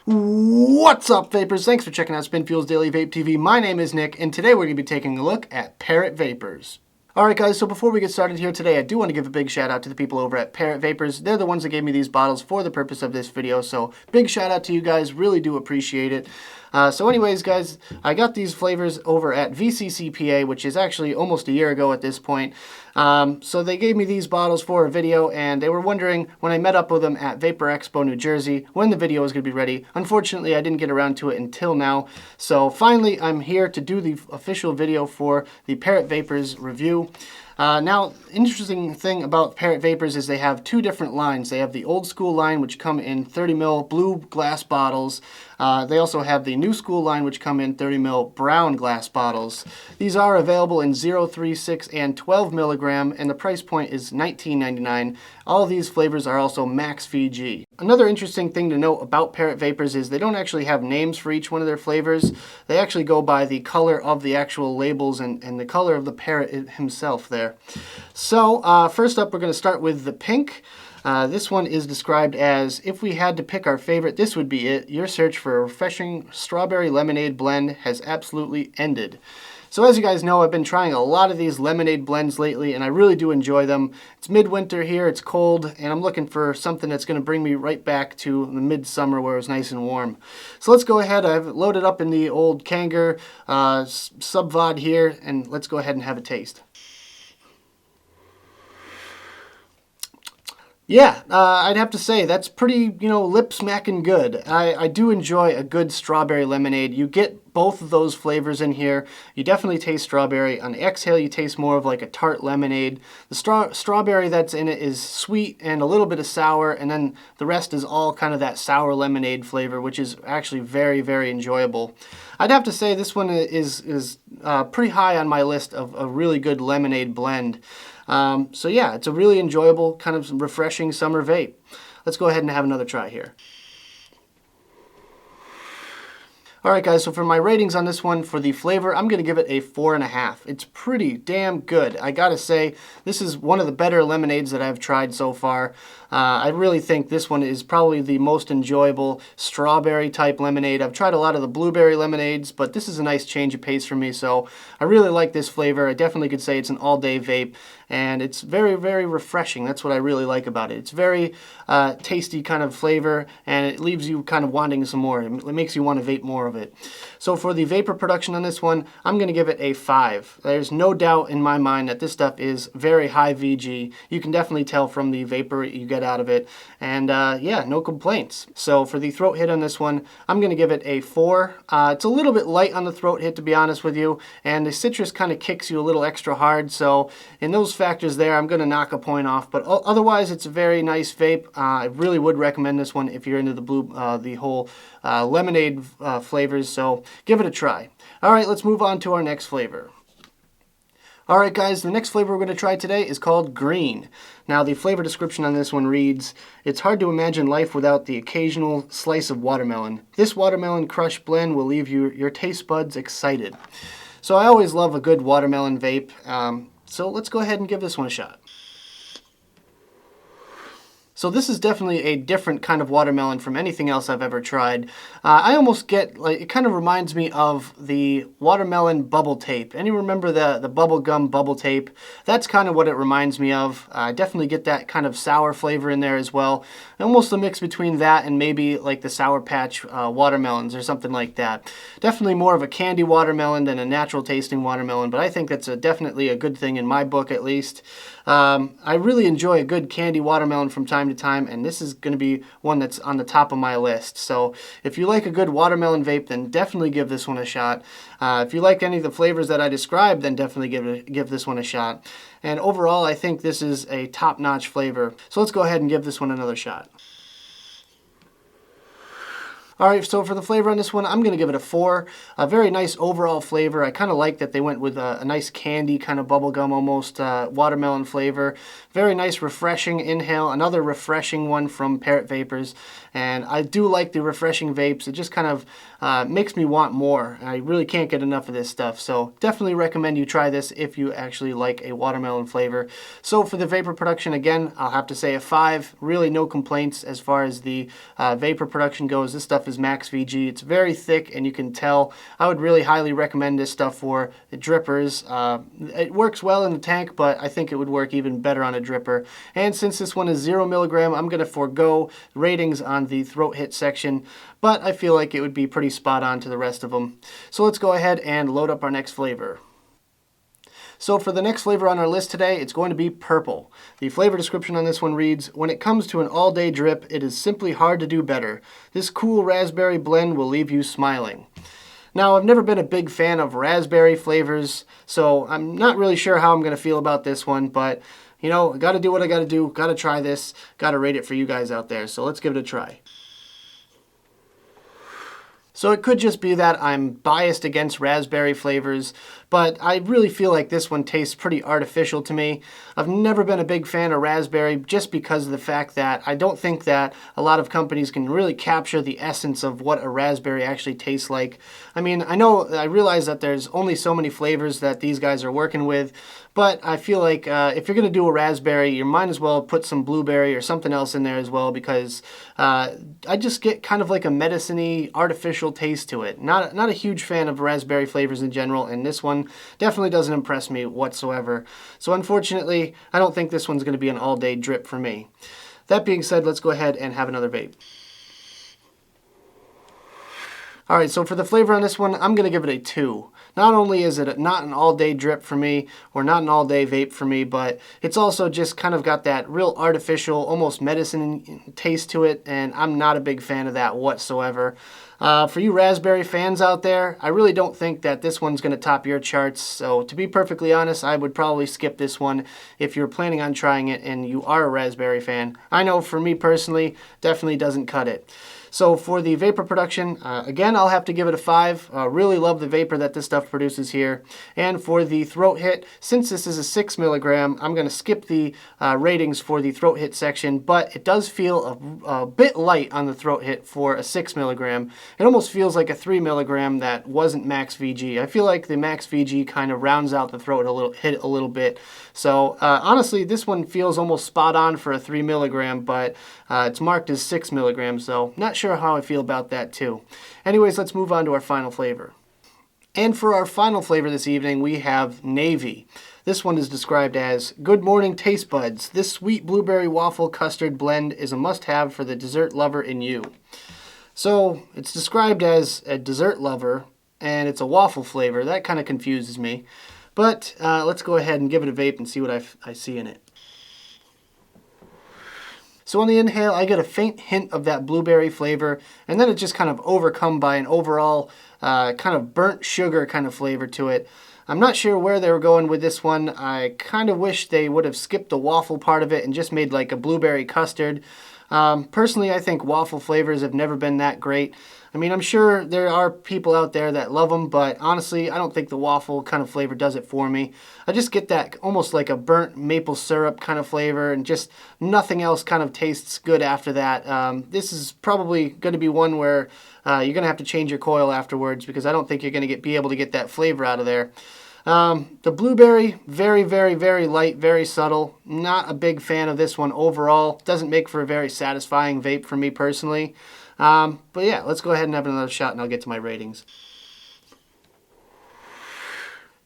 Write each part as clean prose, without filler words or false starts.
What's up, vapors? Thanks for checking out Spinfuel's Daily Vape TV. My name is Nick, and today we're going to be taking a look at Parrot Vapors. Alright guys, so before we get started here today, I do want to give a big shout out to the people over at Parrot Vapors. They're the ones that gave me these bottles for the purpose of this video, so big shout out to you guys, really do appreciate it. So anyways guys, I got these flavors over at VCCPA, which is actually almost a year ago at this point. So they gave me these bottles for a video, and they were wondering when I met up with them at Vapor Expo, New Jersey, when the video was going to be ready. Unfortunately, I didn't get around to it until now. So finally, I'm here to do the official video for the Parrot Vapors review. Now, interesting thing about Parrot Vapors is they have two different lines. They have the old school line, which come in 30 ml blue glass bottles. They also have the new school line, which come in 30 ml brown glass bottles. These are available in 0, 3, 6, and 12 milligram, and the price point is $19.99. All of these flavors are also max VG. Another interesting thing to note about Parrot Vapors is they don't actually have names for each one of their flavors. They actually go by the color of the actual labels and the color of the parrot himself there. So first up, we're going to start with the pink. This one is described as, if we had to pick our favorite, this would be it. Your search for a refreshing strawberry lemonade blend has absolutely ended. So as you guys know, I've been trying a lot of these lemonade blends lately, and I really do enjoy them. It's midwinter here, it's cold, and I'm looking for something that's going to bring me right back to the midsummer where it was nice and warm. So let's go ahead. I've loaded up in the old Kanger sub-vod here, and let's go ahead and have a taste. Yeah, I'd have to say that's pretty, lip smacking good. I do enjoy a good strawberry lemonade. You get both of those flavors in here. You definitely taste strawberry. On the exhale, you taste more of like a tart lemonade. The strawberry that's in it is sweet and a little bit of sour, and then the rest is all kind of that sour lemonade flavor, which is actually very, very enjoyable. I'd have to say this one is pretty high on my list of a really good lemonade blend. So yeah, it's a really enjoyable, kind of refreshing summer vape. Let's go ahead and have another try here. Alright guys, so for my ratings on this one, for the flavor, I'm going to give it a 4.5. It's pretty damn good. I gotta say, this is one of the better lemonades that I've tried so far. I really think this one is probably the most enjoyable strawberry type lemonade. I've tried a lot of the blueberry lemonades, but this is a nice change of pace for me, so I really like this flavor. I definitely could say it's an all-day vape, and it's very, very refreshing. That's what I really like about it. It's very tasty kind of flavor, and it leaves you kind of wanting some more. It makes you want to vape more of it. So for the vapor production on this one, I'm going to give it a 5. There's no doubt in my mind that this stuff is very high VG. You can definitely tell from the vapor you get out of it, and yeah, no complaints. So for the throat hit on this one, I'm going to give it a 4. It's a little bit light on the throat hit, to be honest with you, and the citrus kind of kicks you a little extra hard, so in those factors there, I'm going to knock a point off, but otherwise it's a very nice vape. I really would recommend this one if you're into the whole lemonade flavors, so give it a try. Alright, let's move on to our next flavor. Alright guys, the next flavor we're going to try today is called Green. Now the flavor description on this one reads, "It's hard to imagine life without the occasional slice of watermelon. This watermelon crush blend will leave your taste buds excited." So I always love a good watermelon vape, so let's go ahead and give this one a shot. So this is definitely a different kind of watermelon from anything else I've ever tried. I almost get, like, it kind of reminds me of the watermelon bubble tape. Any remember the bubble gum bubble tape? That's kind of what it reminds me of. I definitely get that kind of sour flavor in there as well. Almost a mix between that and maybe like the Sour Patch watermelons or something like that. Definitely more of a candy watermelon than a natural tasting watermelon, but I think that's definitely a good thing in my book at least. I really enjoy a good candy watermelon from time to time, and this is going to be one that's on the top of my list. So if you like a good watermelon vape, then definitely give this one a shot. If you like any of the flavors that I described, then definitely give this one a shot. And overall, I think this is a top-notch flavor. So let's go ahead and give this one another shot. Alright, so for the flavor on this one, I'm going to give it a 4. A very nice overall flavor. I kind of like that they went with a nice candy, kind of bubblegum almost watermelon flavor. Very nice, refreshing inhale. Another refreshing one from Parrot Vapors. And I do like the refreshing vapes. It just kind of makes me want more. I really can't get enough of this stuff. So definitely recommend you try this if you actually like a watermelon flavor. So for the vapor production, again, I'll have to say a 5. Really no complaints as far as the vapor production goes. This stuff stuff is max VG. It's very thick and you can tell. I would really highly recommend this stuff for the drippers. It works well in the tank, but I think it would work even better on a dripper. And since this one is 0 milligram, I'm going to forego ratings on the throat hit section, but I feel like it would be pretty spot on to the rest of them. So let's go ahead and load up our next flavor. So for the next flavor on our list today, it's going to be purple. The flavor description on this one reads, "When it comes to an all-day drip, it is simply hard to do better. This cool raspberry blend will leave you smiling." Now, I've never been a big fan of raspberry flavors, so I'm not really sure how I'm going to feel about this one, but you know, I got to do what I got to do, got to try this, got to rate it for you guys out there, so let's give it a try. So it could just be that I'm biased against raspberry flavors, but I really feel like this one tastes pretty artificial to me. I've never been a big fan of raspberry just because of the fact that I don't think that a lot of companies can really capture the essence of what a raspberry actually tastes like. I mean, I realize that there's only so many flavors that these guys are working with, but I feel like if you're going to do a raspberry, you might as well put some blueberry or something else in there as well, because I just get kind of like a medicine-y, artificial taste to it. Not a huge fan of raspberry flavors in general, and this one definitely doesn't impress me whatsoever. So unfortunately, I don't think this one's going to be an all-day drip for me. That being said, let's go ahead and have another vape. Alright, so for the flavor on this one, I'm going to give it a 2. Not only is it not an all-day drip for me, or not an all-day vape for me, but it's also just kind of got that real artificial, almost medicine taste to it, and I'm not a big fan of that whatsoever. For you raspberry fans out there, I really don't think that this one's going to top your charts, so to be perfectly honest, I would probably skip this one if you're planning on trying it and you are a raspberry fan. I know for me personally, definitely doesn't cut it. So for the vapor production, again, I'll have to give it a 5. Really love the vapor that this stuff produces here. And for the throat hit, since this is a 6 milligram, I'm going to skip the ratings for the throat hit section, but it does feel a bit light on the throat hit for a 6 milligram. It almost feels like a 3 milligram that wasn't max VG. I feel like the max VG kind of rounds out the throat hit a little bit. So honestly, this one feels almost spot on for a 3 milligram, but it's marked as 6 milligrams, so not sure how I feel about that too. Anyways, let's move on to our final flavor. And for our final flavor this evening, we have Navy. This one is described as, "Good morning taste buds. This sweet blueberry waffle custard blend is a must-have for the dessert lover in you." So it's described as a dessert lover, and it's a waffle flavor. That kind of confuses me. But let's go ahead and give it a vape and see what I see in it. So on the inhale, I get a faint hint of that blueberry flavor, and then it's just kind of overcome by an overall kind of burnt sugar kind of flavor to it. I'm not sure where they were going with this one. I kind of wish they would have skipped the waffle part of it and just made like a blueberry custard. Personally, I think waffle flavors have never been that great. I mean, I'm sure there are people out there that love them, but honestly, I don't think the waffle kind of flavor does it for me. I just get that almost like a burnt maple syrup kind of flavor, and just nothing else kind of tastes good after that. This is probably going to be one where you're going to have to change your coil afterwards, because I don't think you're going to be able to get that flavor out of there. The blueberry, very, very, very light, very subtle. Not a big fan of this one overall. Doesn't make for a very satisfying vape for me personally. But yeah, let's go ahead and have another shot and I'll get to my ratings.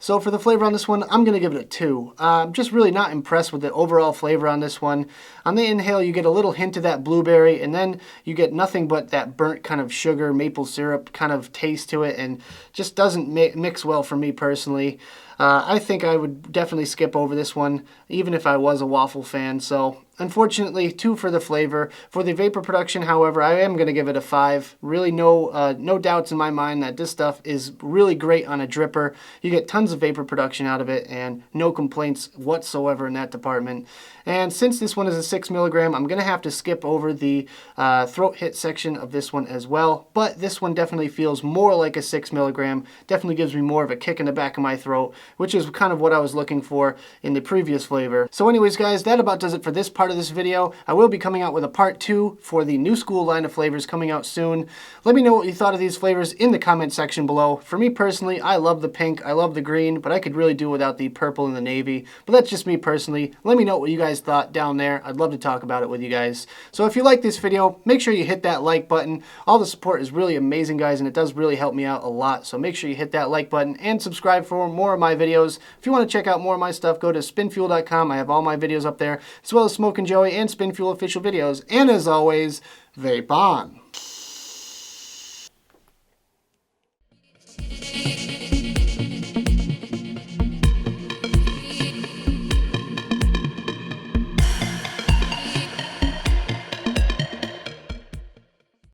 So for the flavor on this one, I'm going to give it a 2. I'm just really not impressed with the overall flavor on this one. On the inhale, you get a little hint of that blueberry, and then you get nothing but that burnt kind of sugar, maple syrup kind of taste to it, and just doesn't mix well for me personally. I think I would definitely skip over this one, even if I was a waffle fan. So unfortunately, 2 for the flavor. For the vapor production, however, I am going to give it a 5. Really no doubts in my mind that this stuff is really great on a dripper. You get tons of vapor production out of it and no complaints whatsoever in that department. And since this one is a 6 milligram, I'm going to have to skip over the throat hit section of this one as well. But this one definitely feels more like a 6 milligram. Definitely gives me more of a kick in the back of my throat. which is kind of what I was looking for in the previous flavor. So anyways, guys, that about does it for this part of this video. I will be coming out with a part 2 for the new school line of flavors coming out soon. Let me know what you thought of these flavors in the comment section below. For me personally, I love the pink, I love the green, but I could really do without the purple and the navy. But that's just me personally. Let me know what you guys thought down there. I'd love to talk about it with you guys. So if you like this video, make sure you hit that like button. All the support is really amazing, guys, and it does really help me out a lot. So make sure you hit that like button and subscribe for more of my videos. If you want to check out more of my stuff, go to spinfuel.com. I have all my videos up there, as well as Smoke and Joey and Spinfuel official videos. And as always, vape on.